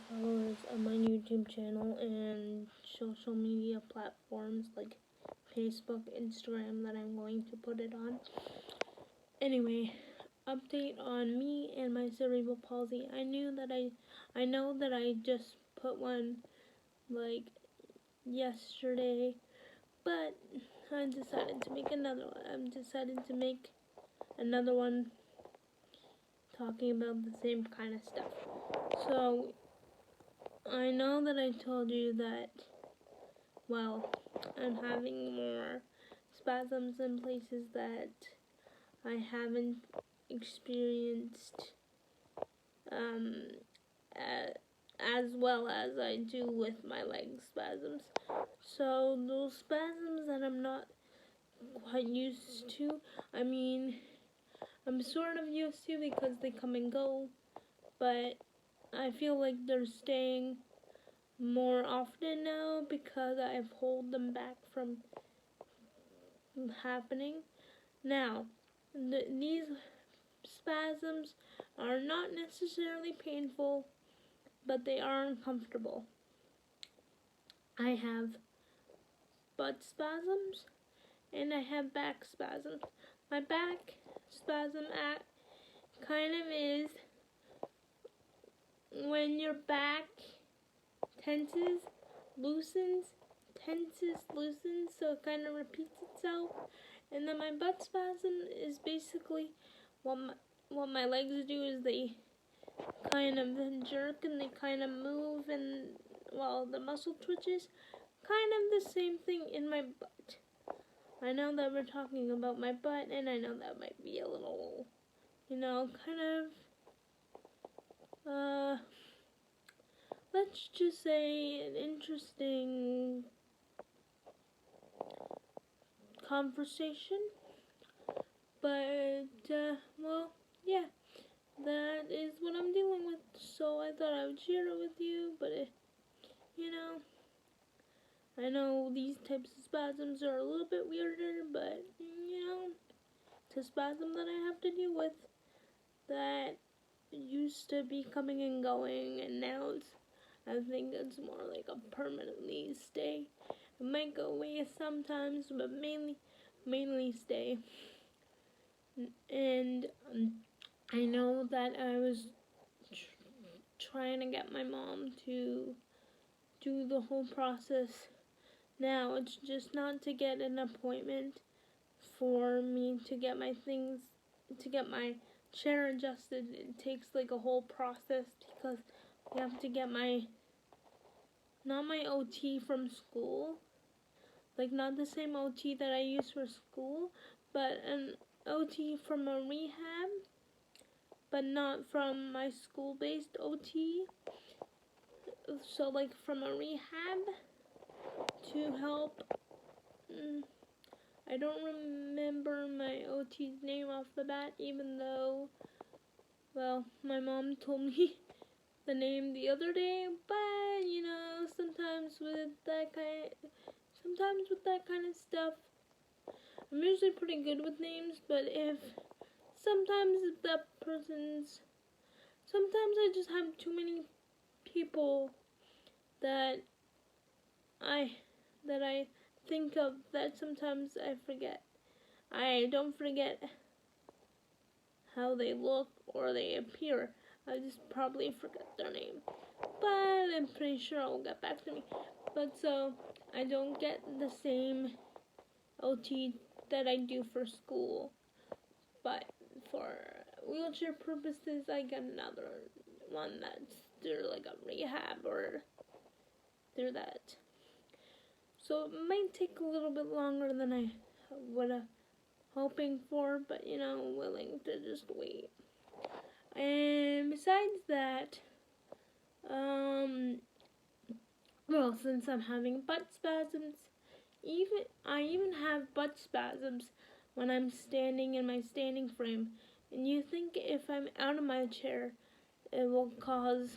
followers on my YouTube channel and social media platforms like Facebook, Instagram that I'm going to put it on. Anyway, update on me and my cerebral palsy. I know that I just put one like yesterday, but I decided to make another one. I'm decided to make another one talking about the same kind of stuff. So I know that I told you that, well, I'm having more spasms in places that I haven't experienced as well as I do with my leg spasms. So those spasms that I'm not quite used to, I mean, I'm sort of used to because they come and go, but I feel like they're staying more often now because I've held them back from happening. Now, these spasms are not necessarily painful, but they are uncomfortable. I have butt spasms and I have back spasms. My back spasm kind of is when your back tenses, loosens, so it kind of repeats itself. And then my butt spasm is basically what my legs do is they kind of jerk and they kind of move, and well, the muscle twitches. Kind of the same thing in my butt. I know that we're talking about my butt, and I know that might be a little, kind of, let's just say an interesting conversation. But, well, yeah, that is what I'm dealing with. So I thought I would share it with you, but, I know these types of spasms are a little bit weirder, but, it's a spasm that I have to deal with that used to be coming and going, and now I think it's more like a permanently stay. It might go away sometimes, but mainly stay. And I know that I was trying to get my mom to do the whole process. Now it's just not to get an appointment for me to get my chair adjusted. It takes like a whole process because you have to get not my OT from school, like not the same OT that I use for school, but an OT from a rehab, but not from my school-based OT. So like from a rehab to help. I don't remember my OT's name off the bat, even though, well, my mom told me the name the other day, but sometimes with that kind of stuff, I'm usually pretty good with names, but sometimes I just have too many people that I think of that sometimes I forget. I don't forget how they look or they appear. I just probably forget their name. But I'm pretty sure it'll get back to me. But so, I don't get the same OT that I do for school. But for wheelchair purposes, I get another one that's through like a rehab or through that. So it might take a little bit longer than I would have hoping for, but willing to just wait. And besides that, well, since I'm having butt spasms, I even have butt spasms when I'm standing in my standing frame. And you think if I'm out of my chair, it will cause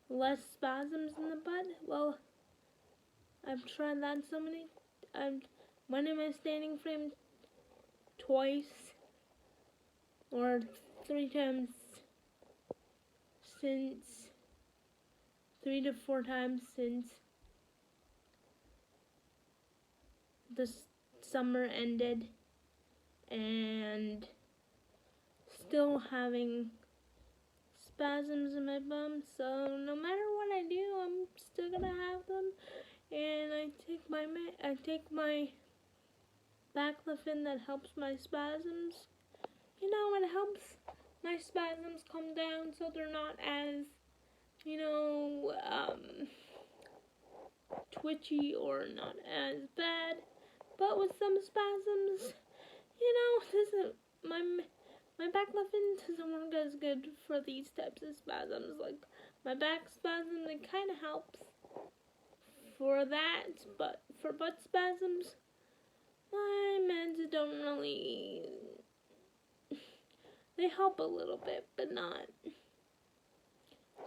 less spasms in the butt? Well, I've tried that so many. I've went in my standing frame twice or 3 times since 3 to 4 times since the summer ended, and still having spasms in my bum. So no matter what I do, I'm still gonna have them. And I take my baclofen that helps my spasms. You know, it helps my spasms come down so they're not as, twitchy or not as bad. But with some spasms, my baclofen doesn't work as good for these types of spasms. Like my back spasm, it kind of helps for that, but for butt spasms, my meds don't really. They help a little bit, but not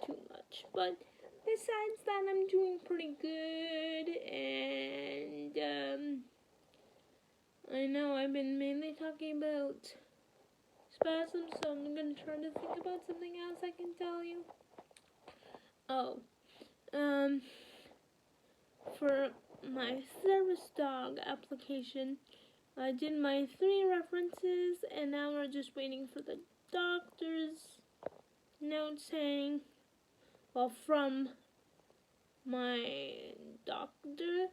too much. But besides that, I'm doing pretty good, and I know I've been mainly talking about spasms, so I'm gonna try to think about something else I can tell you. For my service dog application, I did my 3 references, and now we're just waiting for the doctor's note saying, well, from my doctor,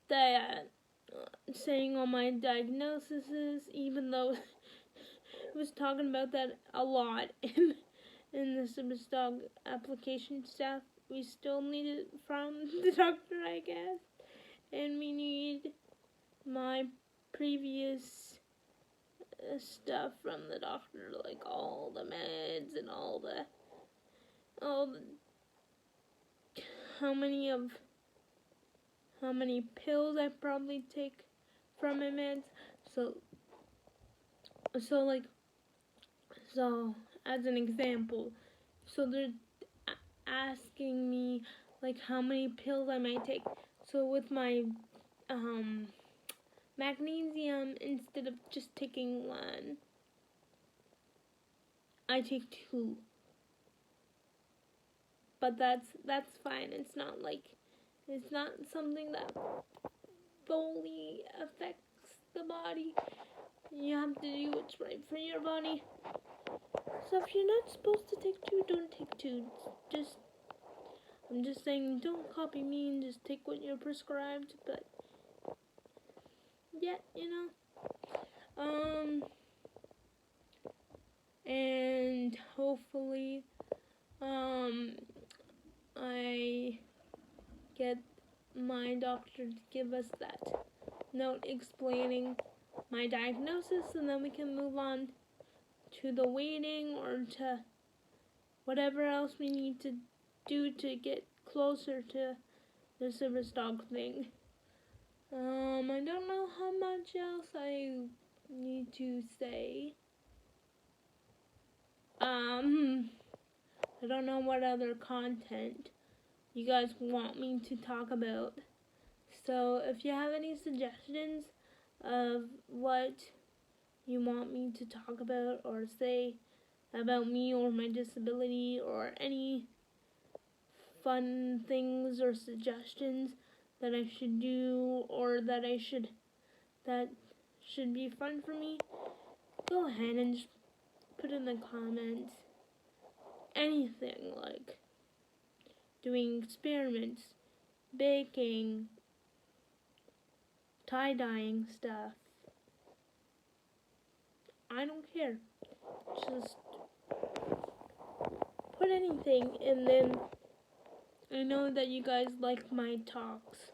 that saying all my diagnoses, even though it was talking about that a lot in the service dog application stuff. We still need it from the doctor, I guess, and we need my previous stuff from the doctor, like all the meds and all the how many pills I probably take from my meds. So as an example, so they're asking me like how many pills I might take. So with my magnesium, instead of just taking 1, I take 2. But that's fine. It's not something that fully affects the body. You have to do what's right for your body. So if you're not supposed to take 2, don't take 2. I'm just saying, don't copy me and just take what you're prescribed. But yeah, and hopefully, I get my doctor to give us that note explaining my diagnosis, and then we can move on to the waiting or to whatever else we need to do to get closer to the service dog thing. I don't know how much else I need to say. I don't know what other content you guys want me to talk about. So if you have any suggestions of what you want me to talk about or say about me or my disability, or any fun things or suggestions that I should do or that should be fun for me, go ahead and just put in the comments. Anything like doing experiments, baking, tie-dyeing stuff. I don't care. Just put anything, and then I know that you guys like my talks,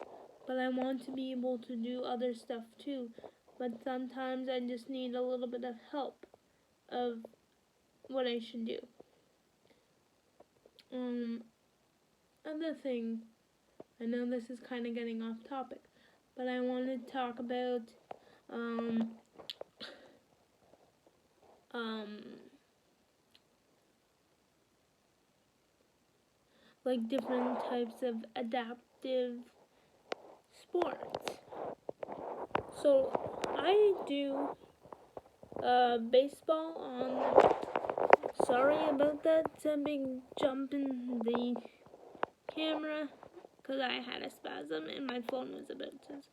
but I want to be able to do other stuff too. But sometimes I just need a little bit of help of what I should do. Other thing, I know this is kind of getting off topic, but I want to talk about like different types of adaptive sports. So I do baseball on Sorry about that big jump in the camera, because I had a spasm and my phone was about to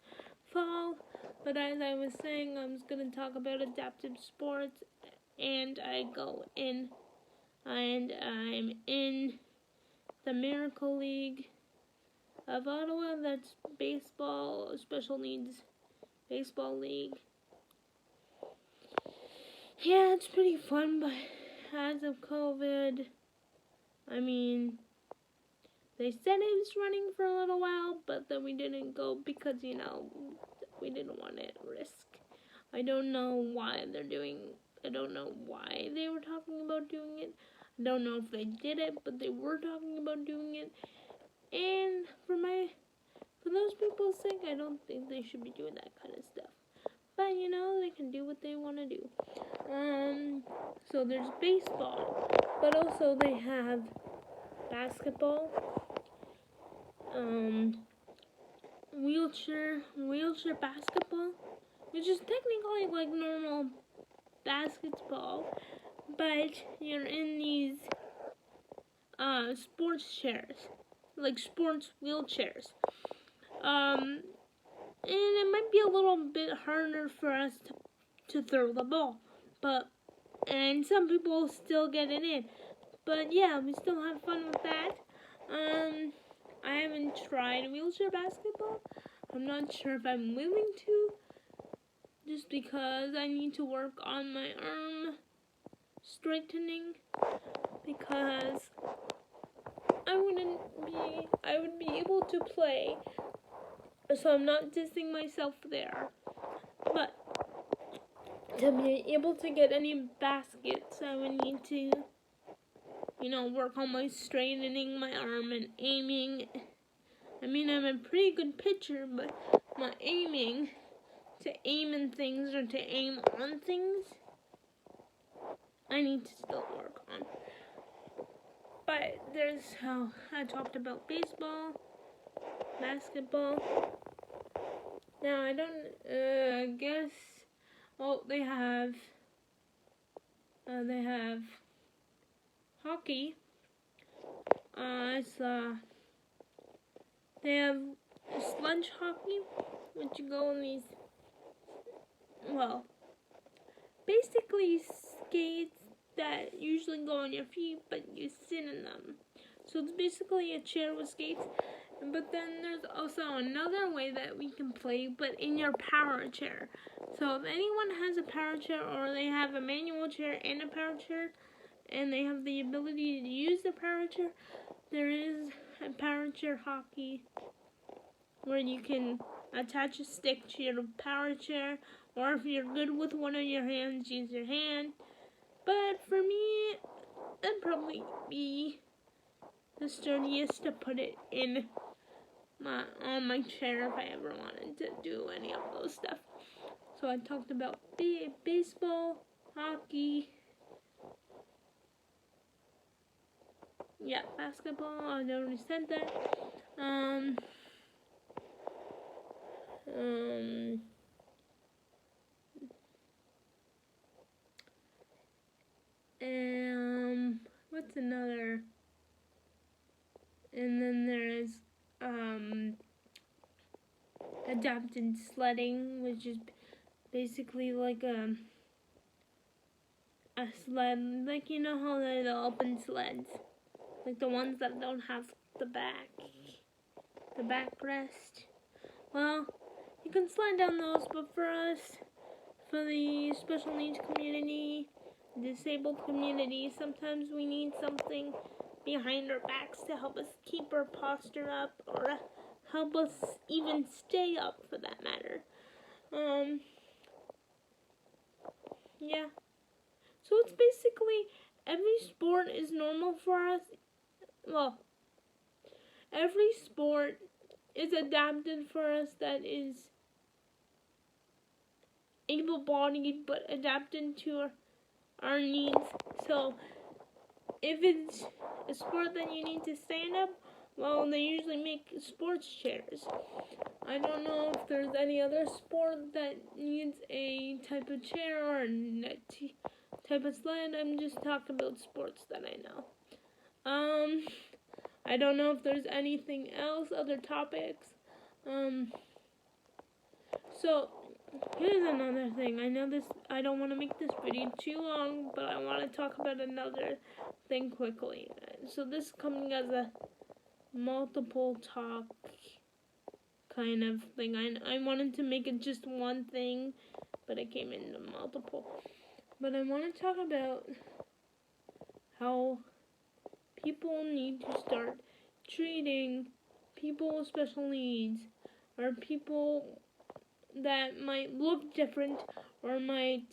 fall. But as I was saying, I was going to talk about adaptive sports, and I'm in the Miracle League of Ottawa. That's baseball, special needs baseball league. Yeah, it's pretty fun, but as of COVID, they said it was running for a little while, but then we didn't go because, we didn't want to risk. I don't know why I don't know why they were talking about doing it. I don't know if they did it, but they were talking about doing it. And for those people's sake, I don't think they should be doing that kind of stuff. But, they can do what they want to do. So there's baseball, but also they have basketball, wheelchair basketball, which is technically like normal basketball, but you're in these sports chairs, like sports wheelchairs. And it might be a little bit harder for us to throw the ball, and some people still get it in. But yeah, we still have fun with that. I haven't tried wheelchair basketball. I'm not sure if I'm willing to, just because I need to work on my arm straightening, because I would be able to play, so I'm not dissing myself there. But to be able to get any baskets, I would need to, work on my straightening my arm and aiming. I'm a pretty good pitcher, but my aiming, to aim in things or to aim on things, I need to still work on. But there's how I talked about baseball, basketball. Now I don't guess. Oh, they have hockey. They have sledge hockey, which you go on these, basically skates that usually go on your feet, but you sit in them. So it's basically a chair with skates. But then there's also another way that we can play, but in your power chair. So if anyone has a power chair, or they have a manual chair and a power chair, and they have the ability to use the power chair, there is a power chair hockey where you can attach a stick to your power chair, or if you're good with one of your hands, use your hand. But for me, it'd probably be the sturdiest to put it on my chair if I ever wanted to do any of those stuff. So I talked about baseball, hockey, basketball. I already said that. What's another? And then there's adapted sledding, which is basically like a sled, like how they're the open sleds, like the ones that don't have the backrest. Well, you can slide down those, but for us, for the special needs community, disabled community, sometimes we need something behind our backs to help us keep our posture up, or help us even stay up, for that matter. Yeah. So it's basically, every sport is normal for us. Well, every sport is adapted for us that is able-bodied, but adapted to our needs. So if it's a sport that you need to stand up, well, they usually make sports chairs. I don't know if there's any other sport that needs a type of chair, or type of slide. I'm just talking about sports that I know. I don't know if there's anything else, other topics. So here's another thing. I don't want to make this video too long, but I want to talk about another thing quickly. So this is coming as a multiple talk kind of thing. I wanted to make it just one thing, but it came into multiple. But I want to talk about how people need to start treating people with special needs, or people that might look different, or might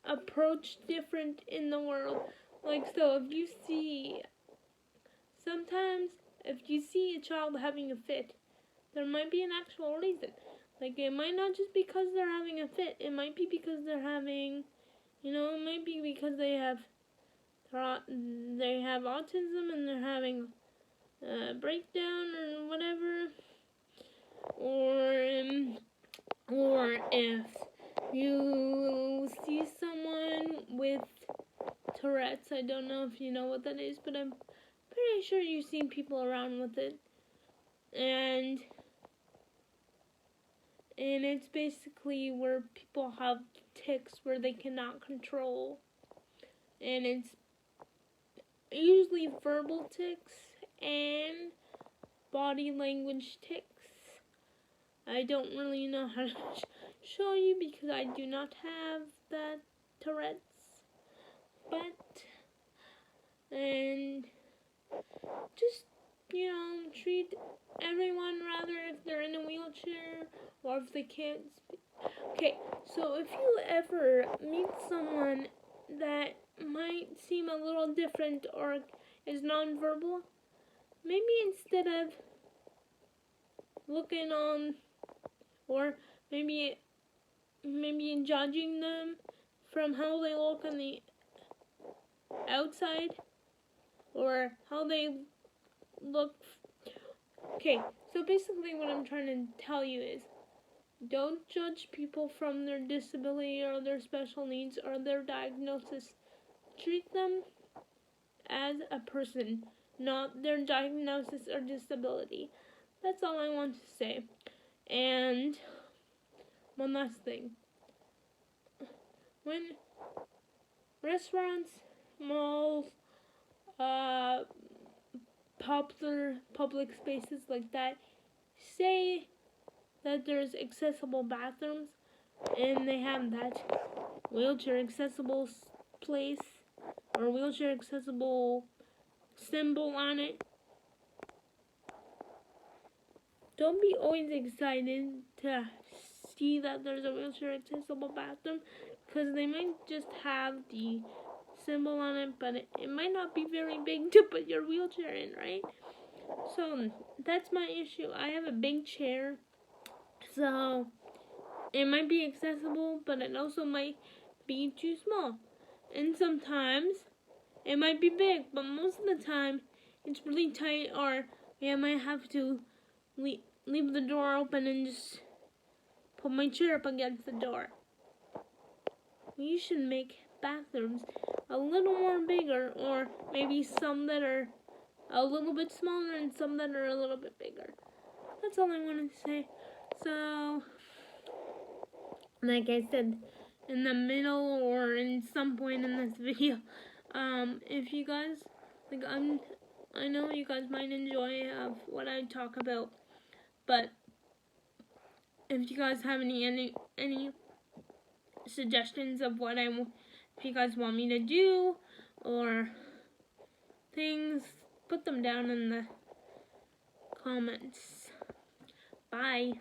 approach different in the world. Like, so if you see a child having a fit, there might be an actual reason. Like, it might not just because they're having a fit. It might be because they're having, it might be because they have autism and they're having a breakdown or whatever. Or if you see someone with Tourette's, I don't know if you know what that is, but I'm pretty sure you've seen people around with it. And it's basically where people have tics where they cannot control. And it's usually verbal tics and body language tics. I don't really know how to show you because I do not have that Tourette's. And just, treat everyone, rather if they're in a wheelchair or if they can't speak. Okay, so if you ever meet someone that might seem a little different or is nonverbal, maybe instead of looking on, or maybe judging them from how they look on the outside, or how they look. Okay, so basically what I'm trying to tell you is, don't judge people from their disability or their special needs or their diagnosis. Treat them as a person, not their diagnosis or disability. That's all I want to say. And one last thing. When restaurants, malls, popular public spaces like that say that there's accessible bathrooms and they have that wheelchair accessible place or wheelchair accessible symbol on it, don't be always excited to see that there's a wheelchair accessible bathroom, because they might just have the symbol on it, but it might not be very big to put your wheelchair in, right? So that's my issue. I have a big chair, so it might be accessible, but it also might be too small. And sometimes it might be big, but most of the time it's really tight, or I might have to leave the door open and just put my chair up against the door. We should make bathrooms a little more bigger, or maybe some that are a little bit smaller and some that are a little bit bigger. That's all I wanted to say. So, like I said, in the middle or in some point in this video, if you guys, I know you guys might enjoy what I talk about, but if you guys have any suggestions of if you guys want me to do, or things, put them down in the comments. Bye.